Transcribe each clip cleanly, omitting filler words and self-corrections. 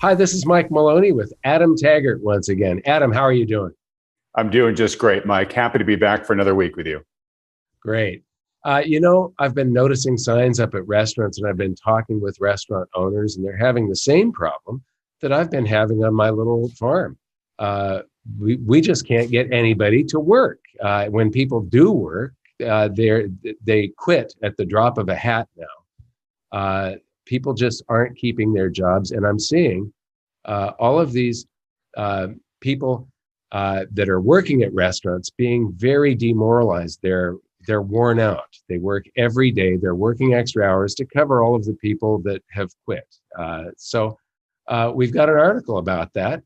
Hi, this is Mike Maloney with Adam Taggart once again. Adam, how are you doing? I'm doing just great, Mike. Happy to be back for another week with you. Great. I've been noticing signs up at restaurants and I've been talking with restaurant owners, and they're having the same problem that I've been having on my little farm. Uh, we just can't get anybody to work. When people do work, they quit at the drop of a hat now. People just aren't keeping their jobs, and I'm seeing all of these people that are working at restaurants being very demoralized. They're worn out. They work every day. They're working extra hours to cover all of the people that have quit. So we've got an article about that,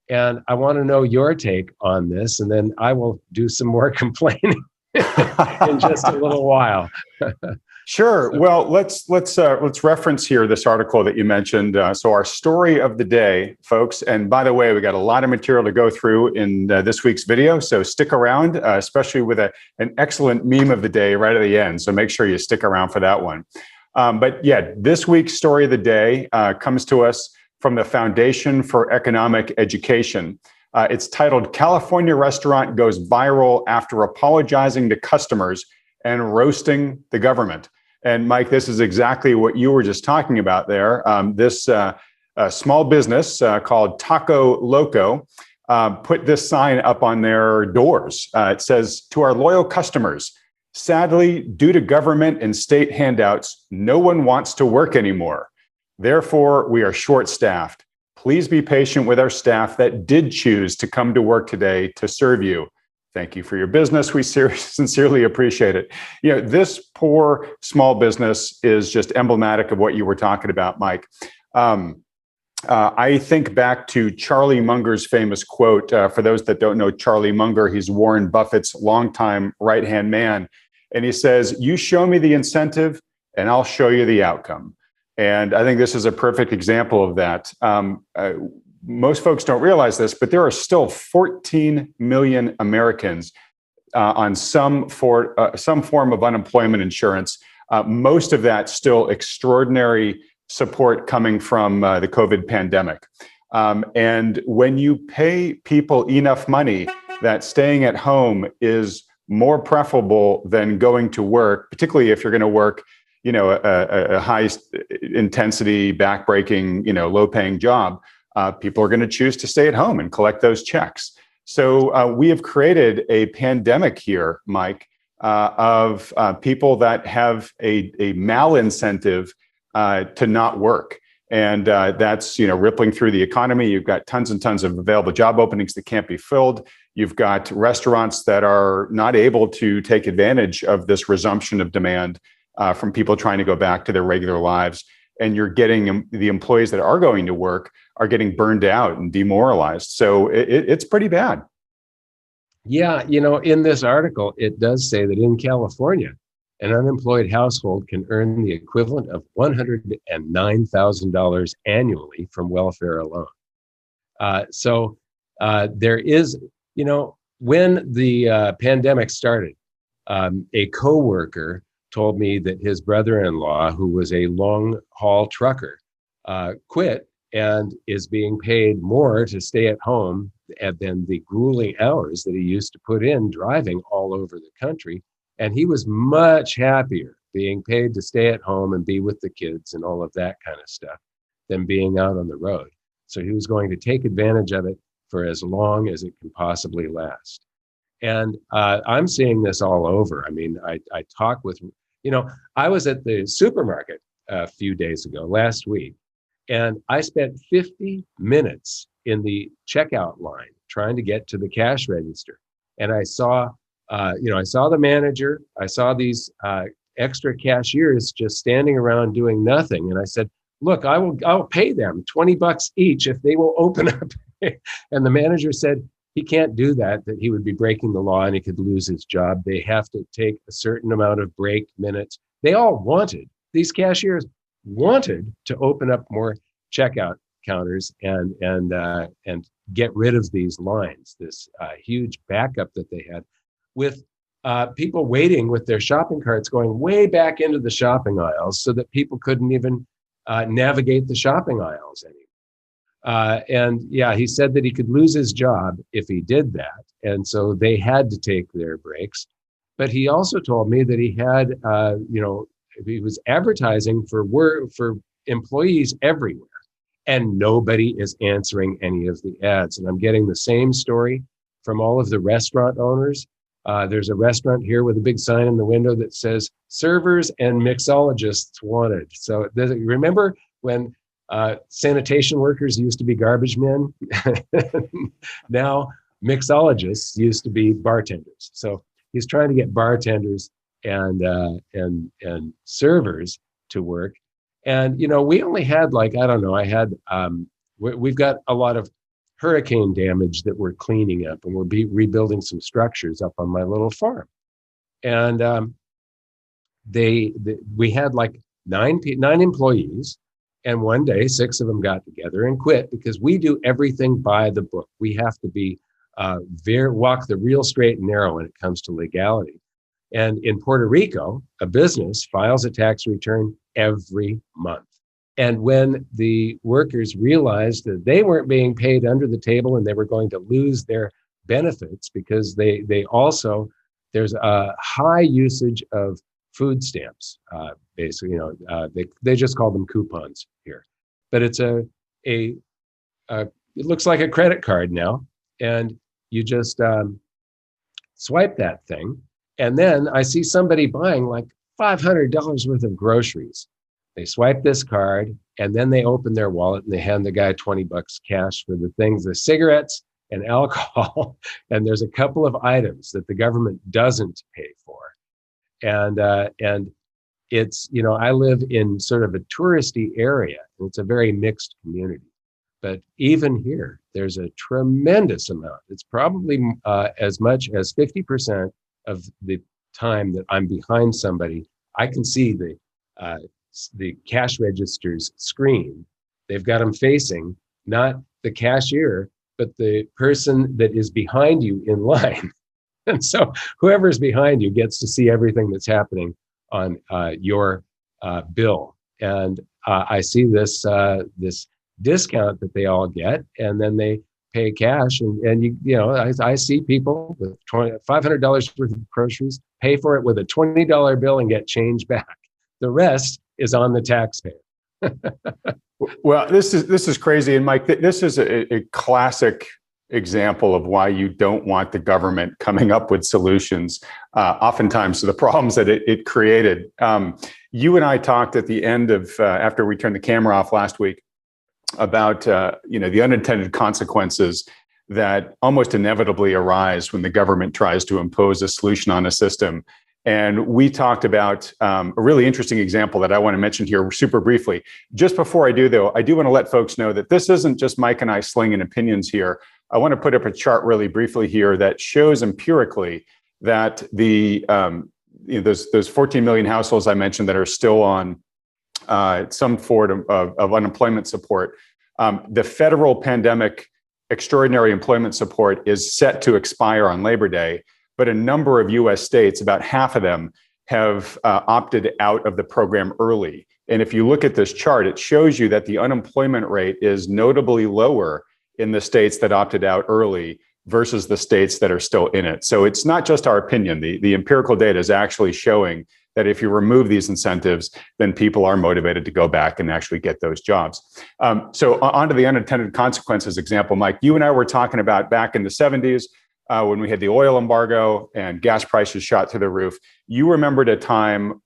and I want to know your take on this, and then I will do some more complaining in just a little while. Sure. So, Well, let's reference here this article that you mentioned. So our story of the day, folks. And by the way, we got a lot of material to go through in this week's video. So stick around, especially with an excellent meme of the day right at the end. So make sure you stick around for that one. But yeah, this week's story of the day comes to us from the Foundation for Economic Education. It's titled "California Restaurant Goes Viral After Apologizing to Customers and Roasting the Government." And Mike, this is exactly what you were just talking about there. This small business called Taco Loco put this sign up on their doors. It says, "To our loyal customers, sadly, due to government and state handouts, no one wants to work anymore. Therefore, we are short-staffed. Please be patient with our staff that did choose to come to work today to serve you. Thank you for your business. We sincerely appreciate it." You know, this poor small business is just emblematic of what you were talking about, Mike. I think back to Charlie Munger's famous quote. For those that don't know Charlie Munger, he's Warren Buffett's longtime right-hand man. And he says, "You show me the incentive and I'll show you the outcome." And I think this is a perfect example of that. Most folks don't realize this, but there are still 14 million Americans on some form of unemployment insurance. Most of that still extraordinary support coming from the COVID pandemic. And when you pay people enough money, that staying at home is more preferable than going to work, particularly if you're going to work, a high intensity, backbreaking, low paying job. People are going to choose to stay at home and collect those checks. So we have created a pandemic here, Mike, of people that have a malincentive to not work. And that's, rippling through the economy. You've got tons and tons of available job openings that can't be filled. You've got restaurants that are not able to take advantage of this resumption of demand from people trying to go back to their regular lives. And you're getting the employees that are going to work are getting burned out and demoralized. So it's pretty bad. yeah, in this article, it does say that in California, an unemployed household can earn the equivalent of $109,000 annually from welfare alone. There is, when the pandemic started, a coworker told me that his brother-in-law, who was a long-haul trucker, quit and is being paid more to stay at home than the grueling hours that he used to put in driving all over the country. And he was much happier being paid to stay at home and be with the kids and all of that kind of stuff than being out on the road. So he was going to take advantage of it for as long as it can possibly last. And I'm seeing this all over. I mean, I talk with, I was at the supermarket a few days ago, last week, and I spent 50 minutes in the checkout line trying to get to the cash register. And I saw, I saw the manager, I saw these extra cashiers just standing around doing nothing. And I said, "Look, I'll pay them $20 each if they will open up." And the manager said, he can't do that, that he would be breaking the law and he could lose his job. They have to take a certain amount of break minutes. These cashiers wanted to open up more checkout counters and get rid of these lines, this huge backup that they had with people waiting with their shopping carts going way back into the shopping aisles so that people couldn't even navigate the shopping aisles anymore. And yeah, he said that he could lose his job if he did that. And so they had to take their breaks. But he also told me that he had, he was advertising for work for employees everywhere, and nobody is answering any of the ads. And I'm getting the same story from all of the restaurant owners. There's a restaurant here with a big sign in the window that says servers and mixologists wanted. So remember when sanitation workers used to be garbage men? Now mixologists used to be bartenders. So he's trying to get bartenders and servers to work. And we only had we've got a lot of hurricane damage that we're cleaning up, and we're rebuilding some structures up on my little farm. And we had like nine employees, and one day 6 of them got together and quit because we do everything by the book. We have to be walk the real straight and narrow when it comes to legality. And in Puerto Rico, a business files a tax return every month. And when the workers realized that they weren't being paid under the table and they were going to lose their benefits because they also, there's a high usage of food stamps, basically, they just call them coupons here. But it's it looks like a credit card now, and you just swipe that thing. And then I see somebody buying like $500 worth of groceries. They swipe this card, and then they open their wallet and they hand the guy $20 cash for the things, the cigarettes and alcohol. And there's a couple of items that the government doesn't pay for. And it's, I live in sort of a touristy area, and it's a very mixed community. But even here, there's a tremendous amount. It's probably as much as 50% of the time that I'm behind somebody, I can see the cash register's screen. They've got them facing not the cashier, but the person that is behind you in line. And so whoever's behind you gets to see everything that's happening on your bill. And I see this discount that they all get, and then they pay cash. And I see people with $500 worth of groceries pay for it with a $20 bill and get change back. The rest is on the taxpayer. Well, this is crazy. And Mike, this is a classic example of why you don't want the government coming up with solutions, oftentimes to the problems that it created. You and I talked at the end of, after we turned the camera off last week, about the unintended consequences that almost inevitably arise when the government tries to impose a solution on a system. And we talked about a really interesting example that I want to mention here super briefly. Just before I do, though, I do want to let folks know that this isn't just Mike and I slinging opinions here. I want to put up a chart really briefly here that shows empirically that those 14 million households I mentioned that are still on some form of unemployment support. The federal pandemic extraordinary employment support is set to expire on Labor Day, but a number of U.S. states, about half of them, have opted out of the program early. And if you look at this chart, it shows you that the unemployment rate is notably lower in the states that opted out early versus the states that are still in it. So it's not just our opinion. The empirical data is actually showing that if you remove these incentives, then people are motivated to go back and actually get those jobs. So on to the unintended consequences example, Mike, you and I were talking about back in the 70s when we had the oil embargo and gas prices shot through the roof. You remembered a time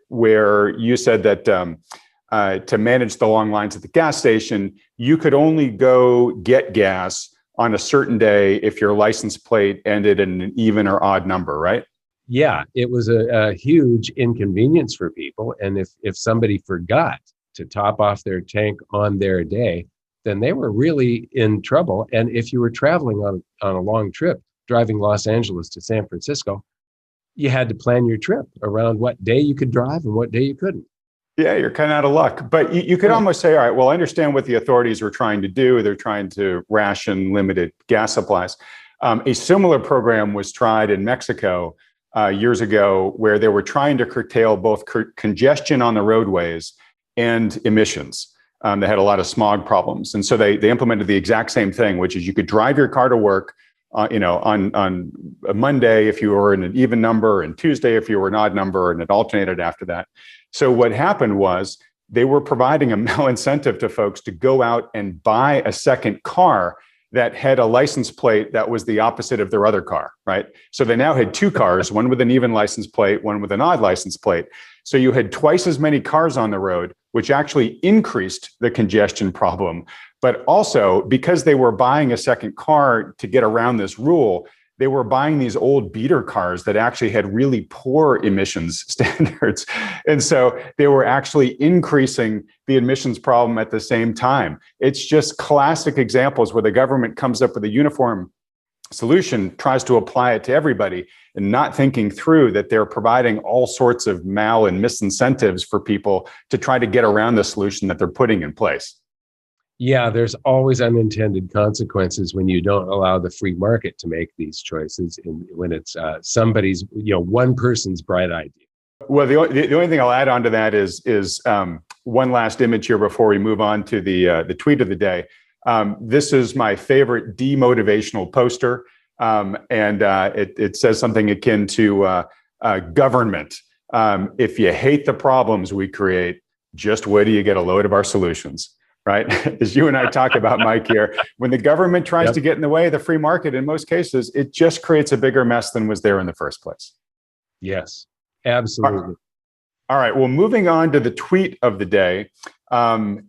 where you said that to manage the long lines at the gas station, you could only go get gas on a certain day if your license plate ended in an even or odd number, right? Yeah, it was a huge inconvenience for people. And if somebody forgot to top off their tank on their day, then they were really in trouble. And if you were traveling on a long trip, driving Los Angeles to San Francisco, you had to plan your trip around what day you could drive and what day you couldn't. Yeah, you're kind of out of luck. But you could almost say, all right, well, I understand what the authorities were trying to do. They're trying to ration limited gas supplies. A similar program was tried in Mexico years ago, where they were trying to curtail both congestion on the roadways and emissions. They had a lot of smog problems. And so they implemented the exact same thing, which is you could drive your car to work, on a Monday if you were in an even number, and Tuesday if you were an odd number, and it alternated after that. So what happened was they were providing a malincentive to folks to go out and buy a second car that had a license plate that was the opposite of their other car, right? So they now had two cars, one with an even license plate, one with an odd license plate. So you had twice as many cars on the road, which actually increased the congestion problem. But also, because they were buying a second car to get around this rule, they were buying these old beater cars that actually had really poor emissions standards. And so they were actually increasing the emissions problem at the same time. It's just classic examples where the government comes up with a uniform solution, tries to apply it to everybody, and not thinking through that they're providing all sorts of mal and misincentives for people to try to get around the solution that they're putting in place. Yeah, there's always unintended consequences when you don't allow the free market to make these choices, and when it's somebody's, one person's bright idea. Well, the only thing I'll add on to that is one last image here before we move on to the tweet of the day. This is my favorite demotivational poster, and it says something akin to government. If you hate the problems we create, just wait till you get a load of our solutions. Right? As you and I talk about, Mike, here, when the government tries to get in the way of the free market, in most cases, it just creates a bigger mess than was there in the first place. Yes, absolutely. All right. Well, moving on to the tweet of the day.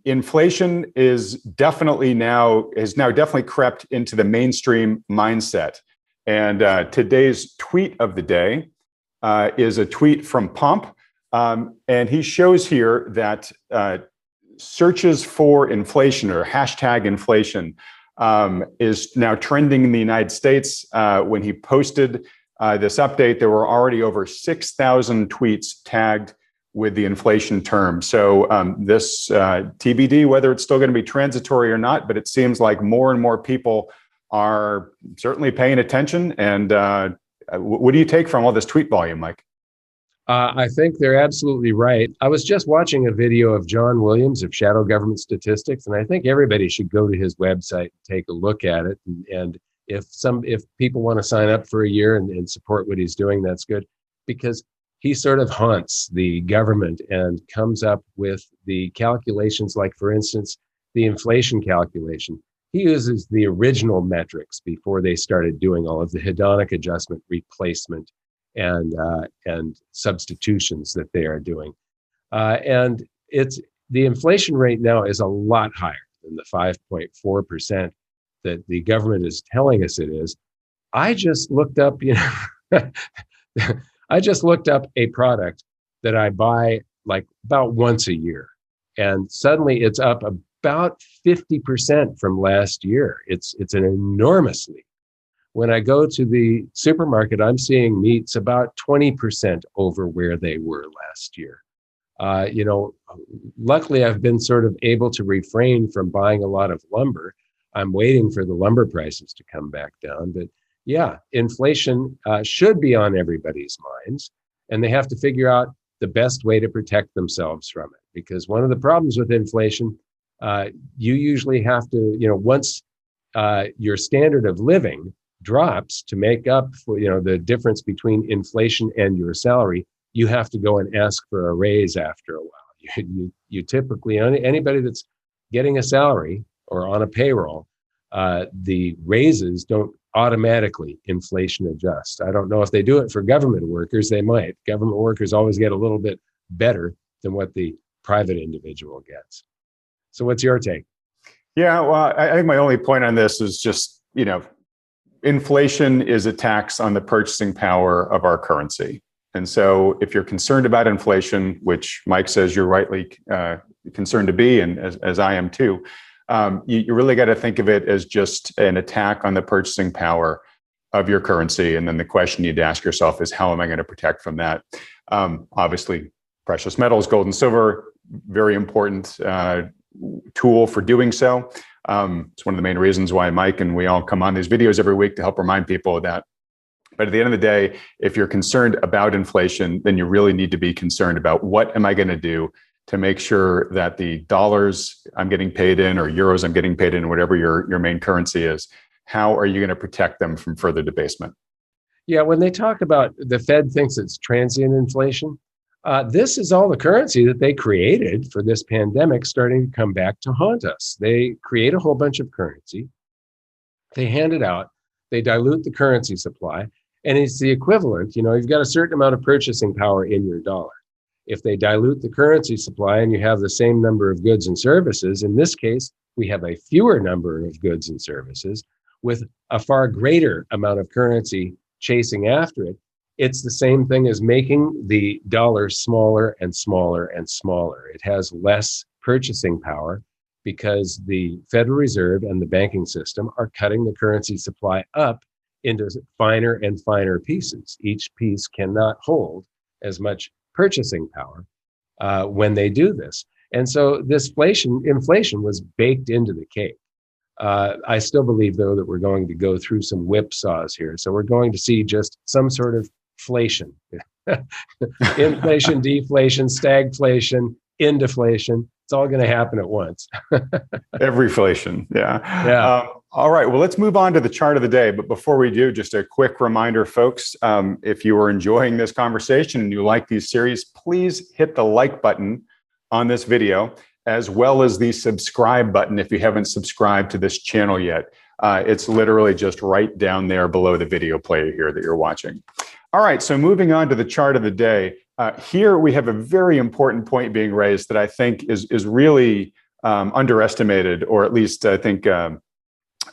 Inflation has now definitely crept into the mainstream mindset. And today's tweet of the day is a tweet from Pump. And he shows here that searches for inflation, or hashtag inflation, is now trending in the United States. When he posted this update, there were already over 6,000 tweets tagged with the inflation term. So this TBD, whether it's still going to be transitory or not, but it seems like more and more people are certainly paying attention. And what do you take from all this tweet volume, Mike? I think they're absolutely right. I was just watching a video of John Williams of Shadow Government Statistics, and I think everybody should go to his website and take a look at it. And if people want to sign up for a year and support what he's doing, that's good, because he sort of haunts the government and comes up with the calculations, like, for instance, the inflation calculation. He uses the original metrics before they started doing all of the hedonic adjustment, replacement, and substitutions that they are doing. And the inflation rate now is a lot higher than the 5.4% that the government is telling us it is. I just looked up, I just looked up a product that I buy like about once a year, and suddenly it's up about 50% from last year. It's an enormous leap. When I go to the supermarket, I'm seeing meats about 20% over where they were last year. Luckily, I've been sort of able to refrain from buying a lot of lumber. I'm waiting for the lumber prices to come back down. But yeah, inflation should be on everybody's minds, and they have to figure out the best way to protect themselves from it. Because one of the problems with inflation, you usually have to, once your standard of living drops to make up for the difference between inflation and your salary, you have to go and ask for a raise after a while. You typically, anybody that's getting a salary or on a payroll, the raises don't automatically inflation adjust. I don't know if they do it for government workers. They might. Government workers always get a little bit better than what the private individual gets. So what's your take? Yeah, well, I think my only point on this is just, inflation is a tax on the purchasing power of our currency. And so if you're concerned about inflation, which Mike says you're rightly concerned to be, and as I am too, you really got to think of it as just an attack on the purchasing power of your currency. And then the question you'd ask yourself is, how am I going to protect from that? Obviously, precious metals, gold and silver, very important tool for doing so. It's one of the main reasons why Mike and we all come on these videos every week to help remind people of that. But at the end of the day, if you're concerned about inflation, then you really need to be concerned about what am I going to do to make sure that the dollars I'm getting paid in or euros I'm getting paid in, whatever your main currency is, how are you going to protect them from further debasement? Yeah, when they talk about the Fed thinks it's transient inflation, this is all the currency that they created for this pandemic starting to come back to haunt us. They create a whole bunch of currency, they hand it out, they dilute the currency supply, and it's the equivalent. You've got a certain amount of purchasing power in your dollar. If they dilute the currency supply and you have the same number of goods and services, in this case, we have a fewer number of goods and services with a far greater amount of currency chasing after it. It's the same thing as making the dollar smaller and smaller and smaller. It has less purchasing power because the Federal Reserve and the banking system are cutting the currency supply up into finer and finer pieces. Each piece cannot hold as much purchasing power when they do this. And so this inflation was baked into the cake. I still believe, though, that we're going to go through some whipsaws here. So we're going to see just some sort of inflation, inflation, deflation, stagflation, indeflation. It's all going to happen at once. Everyflation. Yeah. Yeah. All right. Well, let's move on to the chart of the day. But before we do, just a quick reminder, folks, if you are enjoying this conversation and you like these series, please hit the like button on this video, as well as the subscribe button if you haven't subscribed to this channel yet. It's literally just right down there below the video player here that you're watching. All right. So moving on to the chart of the day. Here we have a very important point being raised that I think is really underestimated, or at least I think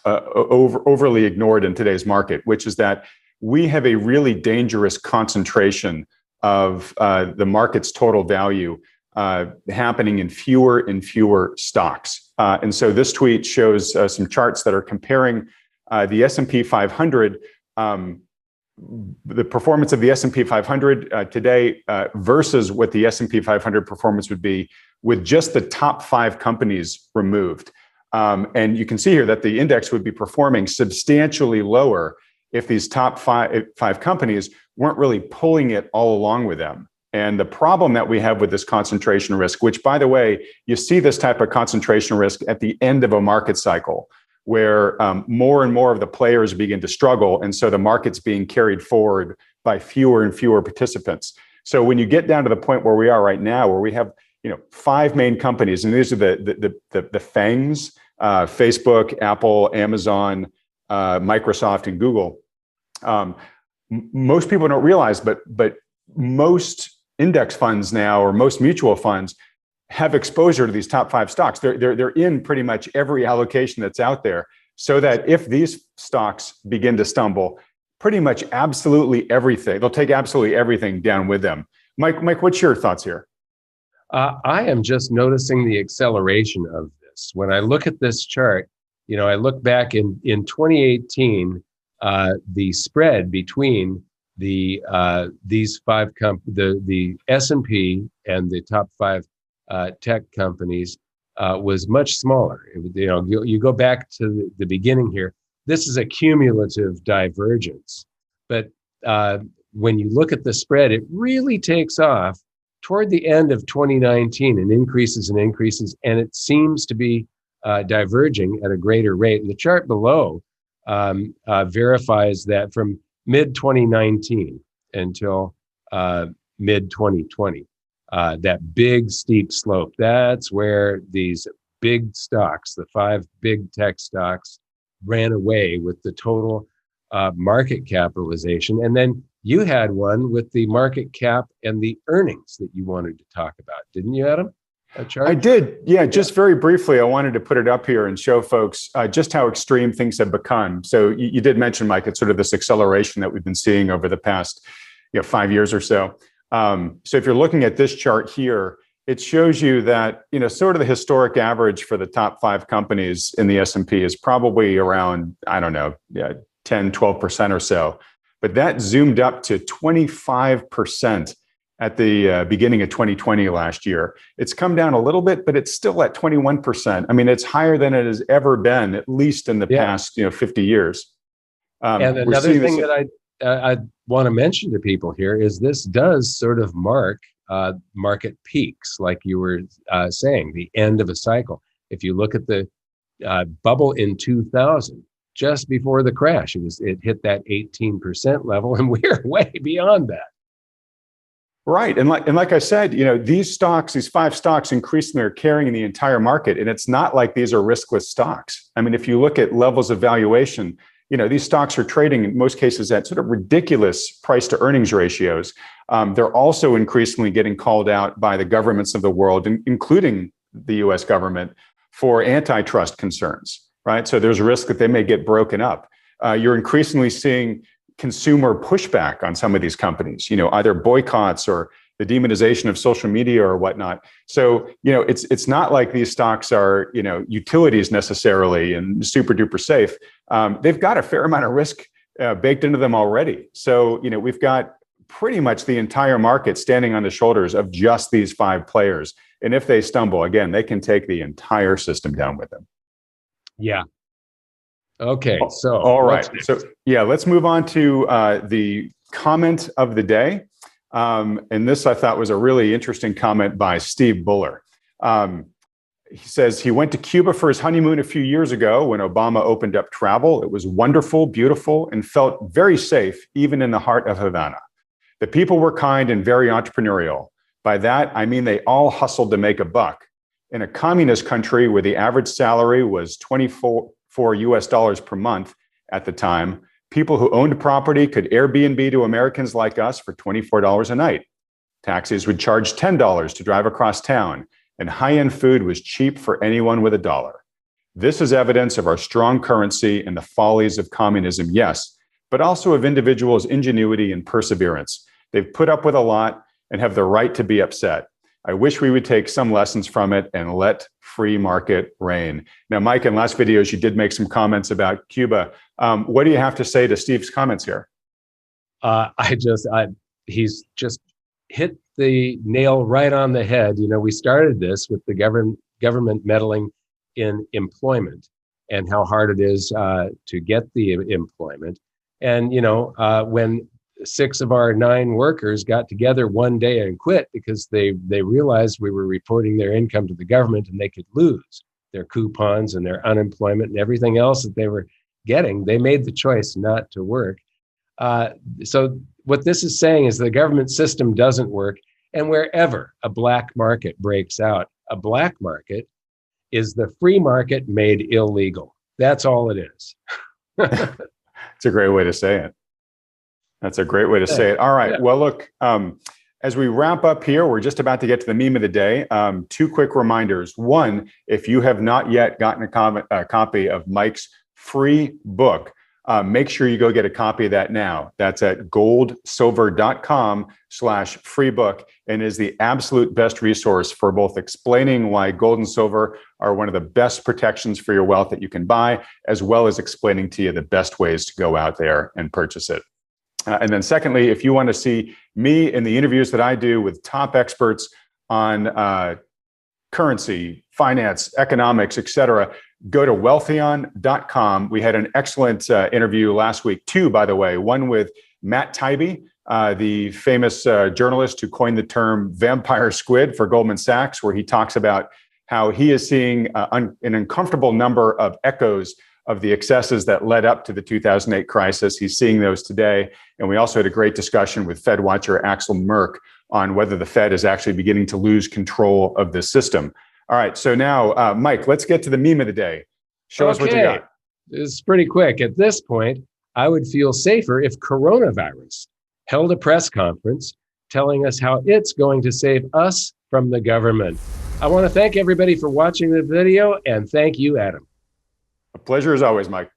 overly ignored in today's market, which is that we have a really dangerous concentration of the market's total value happening in fewer and fewer stocks. And so this tweet shows some charts that are comparing the S&P 500, the performance of the S&P 500 today versus what the S&P 500 performance would be with just the top 5 companies removed. And you can see here that the index would be performing substantially lower if these top five companies weren't really pulling it all along with them. And the problem that we have with this concentration risk, which, by the way, you see this type of concentration risk at the end of a market cycle, where more and more of the players begin to struggle. And so the market's being carried forward by fewer and fewer participants. So when you get down to the point where we are right now, where we have 5 main companies, and these are the FANGs, Facebook, Apple, Amazon, Microsoft, and Google. Most people don't realize, but most index funds now, or most mutual funds, have exposure to these top 5 stocks. They're in pretty much every allocation that's out there, so that if these stocks begin to stumble, pretty much absolutely everything, they'll take absolutely everything down with them. Mike, what's your thoughts here? I am just noticing the acceleration of this. When I look at this chart, I look back in 2018, the spread between these 5 the S&P and the top 5 tech companies was much smaller. You go back to the beginning here. This is a cumulative divergence, but when you look at the spread, it really takes off toward the end of 2019 and increases, and it seems to be diverging at a greater rate. And the chart below verifies that from mid-2019 until mid-2020, that big steep slope, that's where these big stocks, the 5 big tech stocks, ran away with the total market capitalization. And then you had one with the market cap and the earnings that you wanted to talk about, didn't you, Adam? A chart? I did. Yeah, just very briefly, I wanted to put it up here and show folks just how extreme things have become. So you did mention, Mike, it's sort of this acceleration that we've been seeing over the past 5 years or so. So if you're looking at this chart here, it shows you that, sort of the historic average for the top 5 companies in the S&P is probably around, 10, 12% or so. But that zoomed up to 25% at the beginning of 2020 last year. It's come down a little bit, but it's still at 21%. I mean, it's higher than it has ever been, at least in the past 50 years. And another thing that I want to mention to people here is this does sort of mark market peaks, like you were saying, the end of a cycle. If you look at the bubble in 2000, just before the crash, it hit that 18% level, and we're way beyond that. Right. And like I said, these five stocks increasingly are carrying the entire market. And it's not like these are riskless stocks. I mean, if you look at levels of valuation, these stocks are trading in most cases at sort of ridiculous price to earnings ratios. They're also increasingly getting called out by the governments of the world, including the US government, for antitrust concerns, right? So there's a risk that they may get broken up. You're increasingly seeing consumer pushback on some of these companies, either boycotts or the demonization of social media or whatnot. So, it's not like these stocks are, utilities necessarily and super duper safe. They've got a fair amount of risk baked into them already. So, we've got pretty much the entire market standing on the shoulders of just these five players. And if they stumble, again, they can take the entire system down with them. Yeah. Okay. So, all right. So, let's move on to the comment of the day. And this I thought was a really interesting comment by Steve Buller. He says he went to Cuba for his honeymoon a few years ago when Obama opened up travel. It was wonderful, beautiful, and felt very safe, even in the heart of Havana. The people were kind and very entrepreneurial. By that, I mean they all hustled to make a buck. In a communist country where the average salary was $24 US per month at the time, people who owned property could Airbnb to Americans like us for $24 a night. Taxis would charge $10 to drive across town, and high-end food was cheap for anyone with $1. This is evidence of our strong currency and the follies of communism, yes, but also of individuals' ingenuity and perseverance. They've put up with a lot and have the right to be upset. I wish we would take some lessons from it and let free market reign. Now, Mike, in last videos, you did make some comments about Cuba. What do you have to say to Steve's comments here? He's just hit the nail right on the head. We started this with the government meddling in employment and how hard it is to get the employment. And, when 6 of our 9 workers got together one day and quit because they realized we were reporting their income to the government and they could lose their coupons and their unemployment and everything else that they were getting. They made the choice not to work. So what this is saying is the government system doesn't work. And wherever a black market breaks out, a black market is the free market made illegal. That's all it is. It's a great way to say it. That's a great way to say it. All right. Yeah. Well, look, as we wrap up here, we're just about to get to the meme of the day. 2 quick reminders. One, if you have not yet gotten a copy of Mike's free book, make sure you go get a copy of that now. That's at goldsilver.com/free book, and is the absolute best resource for both explaining why gold and silver are one of the best protections for your wealth that you can buy, as well as explaining to you the best ways to go out there and purchase it. And then secondly, if you want to see me in the interviews that I do with top experts on currency, finance, economics, et cetera, go to wealthion.com. We had an excellent interview last week, 2, by the way, one with Matt Taibbi, the famous journalist who coined the term vampire squid for Goldman Sachs, where he talks about how he is seeing an uncomfortable number of echoes of the excesses that led up to the 2008 crisis. He's seeing those today. And we also had a great discussion with Fed watcher Axel Merck on whether the Fed is actually beginning to lose control of the system. All right. So now, Mike, let's get to the meme of the day. Show us what you got. It's pretty quick. At this point, I would feel safer if coronavirus held a press conference telling us how it's going to save us from the government. I want to thank everybody for watching the video, and thank you, Adam. A pleasure as always, Mike.